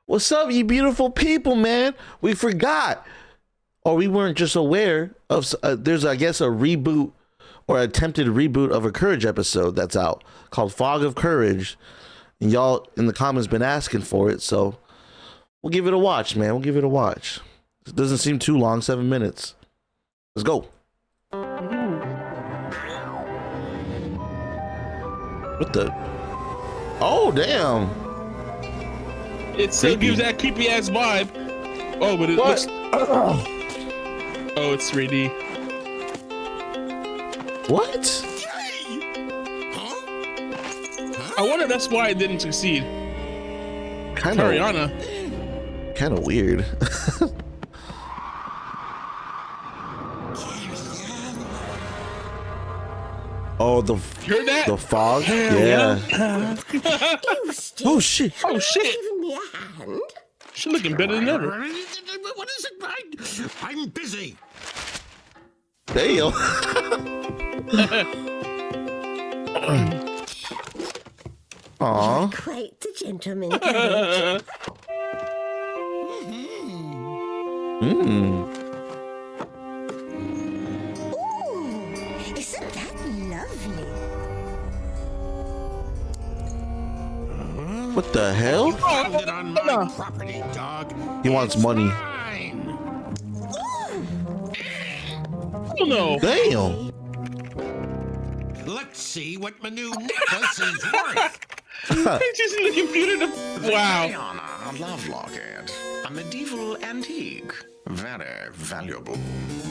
What's up, you beautiful people, man? We forgot, or we weren't just aware of. There's, I guess, a reboot or attempted reboot of a Courage episode that's out called Fog of Courage, and y'all in the comments been asking for it, so we'll give it a watch, man. We'll give it a watch. It doesn't seem too long, 7 minutes. Let's go. What the? Oh, damn. It still gives that creepy ass vibe. Oh, but it looks. Oh, it's 3D. What? I wonder that's why it didn't succeed. Kind of. Ariana. Kind of weird. Oh, the Heard that? the fog. Yeah. Oh shit. Oh shit. Giving me a hand? She's looking better than ever. What is it? I'm busy. Damn. Aw. Quite the gentleman. Courage. Mmm. Ooh, isn't that lovely? What the hell? Found it on my property, dog. He wants money. Mine. Oh no. Damn. Let's see what my new necklace is worth. It's just in the computer. Wow. Ariana, a love locket. A medieval antique. Very valuable.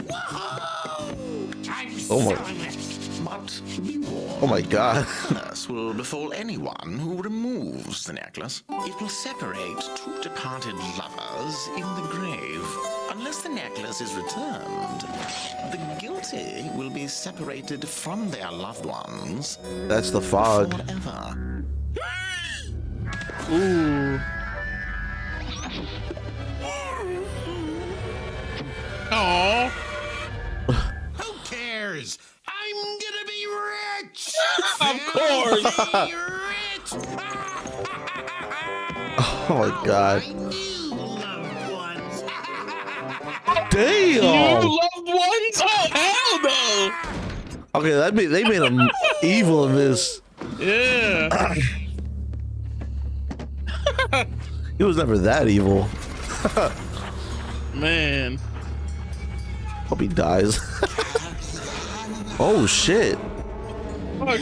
I'm Oh my- selling it. But be warned. Oh my god. This will befall anyone who removes the necklace. It will separate two departed lovers in the grave. Unless the necklace is returned, the guilty will be separated from their loved ones That's the fog. forever. Ooh. Oh. Who cares? I'm gonna be rich. Of course. Very rich. Oh my god. My new loved ones. You Damn. loved ones? Oh hell no. Okay, they made him evil in this. Yeah. He was never that evil. Man. Hope he dies. Oh shit. Fuck.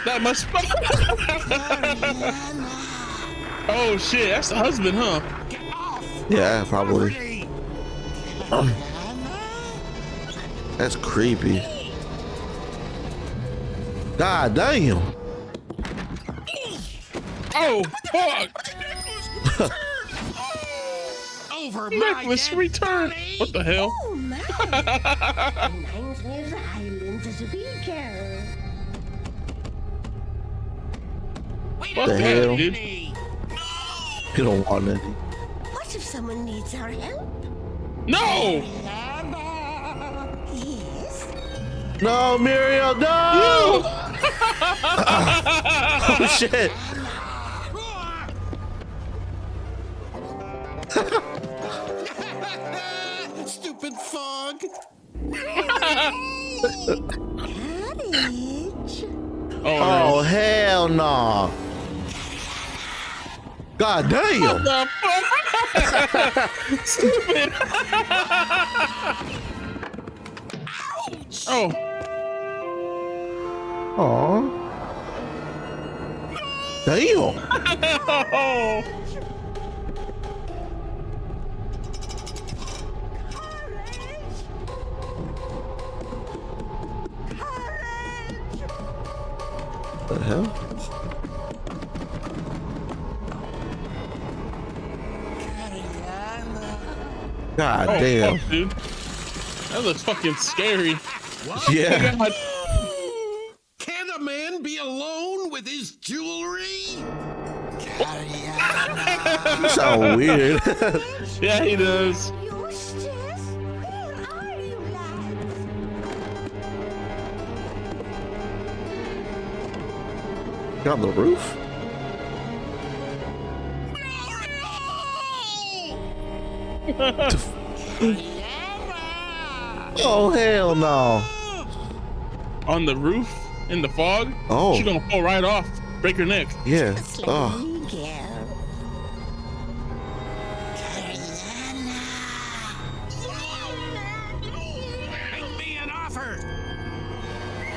That must. Oh shit, that's the husband, huh? Yeah, probably. That's creepy. God damn. Oh fuck! Over my Necklace dead return. body. What the hell? Oh my! Reminds me of the Highlands as a beaker. Wait What a the minute, hell? dude? me. You don't want any. What if someone needs our help? No! Yes. No, Muriel, no! Oh shit. Stupid fog. Courage. Oh hell no. God damn. The fuck? Stupid. Oh. Aw. Damn. Oh. What the hell? God Oh, damn. fuck, dude. That looks fucking scary. Yeah. God. Can a man be alone with his jewelry? You sound weird. Yeah, he does. Eustace, where are you, lad? You're on the roof? Oh, hell no. On the roof in the fog. Oh. She's gonna fall right off, break her neck. Yeah. Just like Oh. Miguel.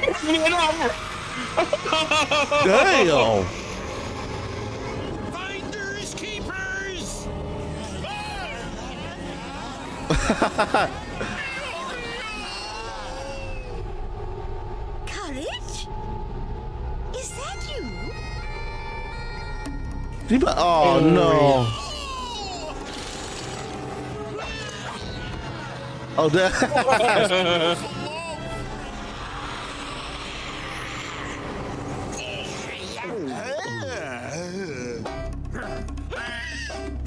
Make me an offer. Damn. Finders keepers. Courage? Is that you? Oh, no. Oh, that.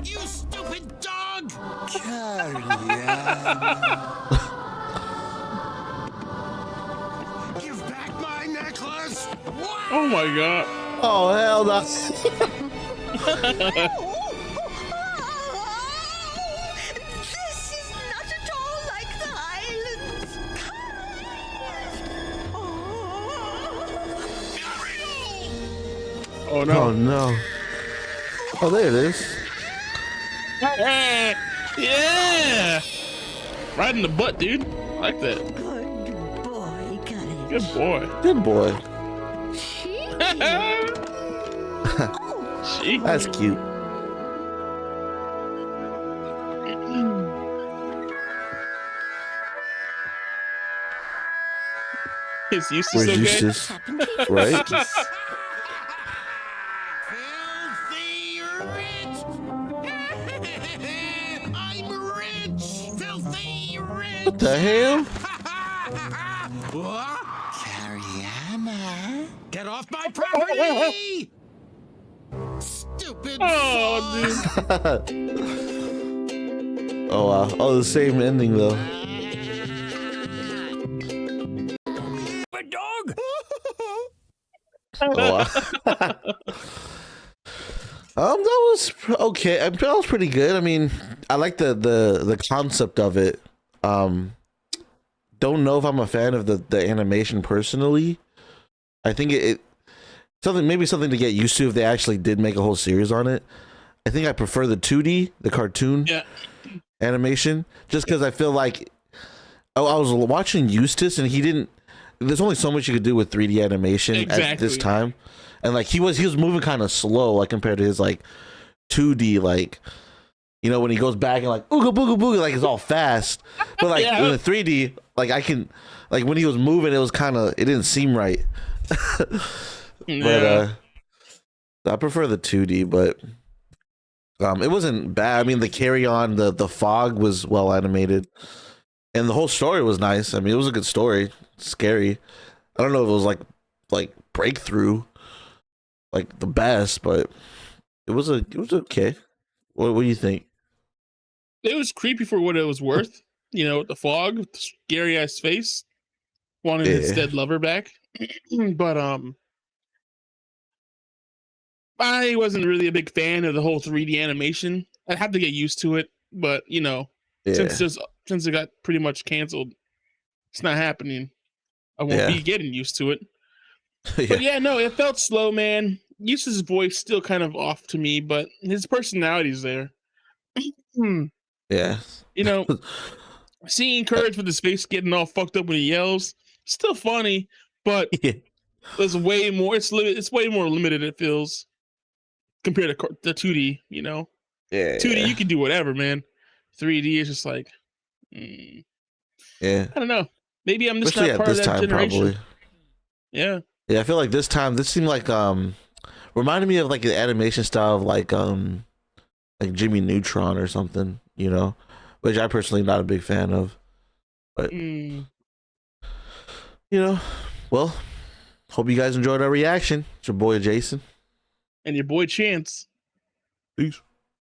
You stupid dog. Give back my necklace. What? Oh my god. Oh, hell no. This is not at all like the islands. Oh Oh, no. no. Oh, there it is. Yeah. Right in the butt, dude. I like that. Good boy, Courage. Good boy. Good boy. She. That's cute. Is Eustace Where's okay? Eustace? Right? Filthy rich. I'm rich. Filthy rich. What the hell? What? Get off my property! Stupid Oh, dude. Oh, wow. Oh, the same ending, though. dog! Oh, wow. That was okay. That was pretty good. I mean, I like the concept of it. Don't know if I'm a fan of the animation personally. I think it something to get used to if they actually did make a whole series on it. I think I prefer the 2D, the cartoon animation, just because I feel like I was watching Eustace and he didn't. There's only so much you could do with 3D animation at this time, and like he was moving kind of slow, like compared to his like 2D, like, you know, when he goes back and like ooga booga booga, like it's all fast, but like in the 3D, like I can, like when he was moving, it was kind of, it didn't seem right. But I prefer the 2D, but it wasn't bad. I mean, the carry on, the fog was well animated, and the whole story was nice. I mean, it was a good story. Scary. I don't know if it was like breakthrough, like the best, but it was okay. What do you think? It was creepy for what it was worth. You know, the fog, the scary ass face, wanting his dead lover back. But I wasn't really a big fan of the whole 3D animation. I'd have to get used to it, but you know, since it got pretty much canceled, it's not happening. I won't be getting used to it. But yeah, no, it felt slow, man. Eustace's voice still kind of off to me, but his personality's there. Yeah. You know, seeing Courage with his face getting all fucked up when he yells, still funny, but there's way more. It's way more limited. It feels compared to the 2D. You know, 2D you can do whatever, man. 3D is just like, I don't know. Maybe I'm just especially not part of that generation. Probably. Yeah. Yeah, I feel like this seemed like reminded me of like the animation style of like Jimmy Neutron or something, you know, which I personally not a big fan of. But you know, well, hope you guys enjoyed our reaction. It's your boy Jason. And your boy Chance. Peace.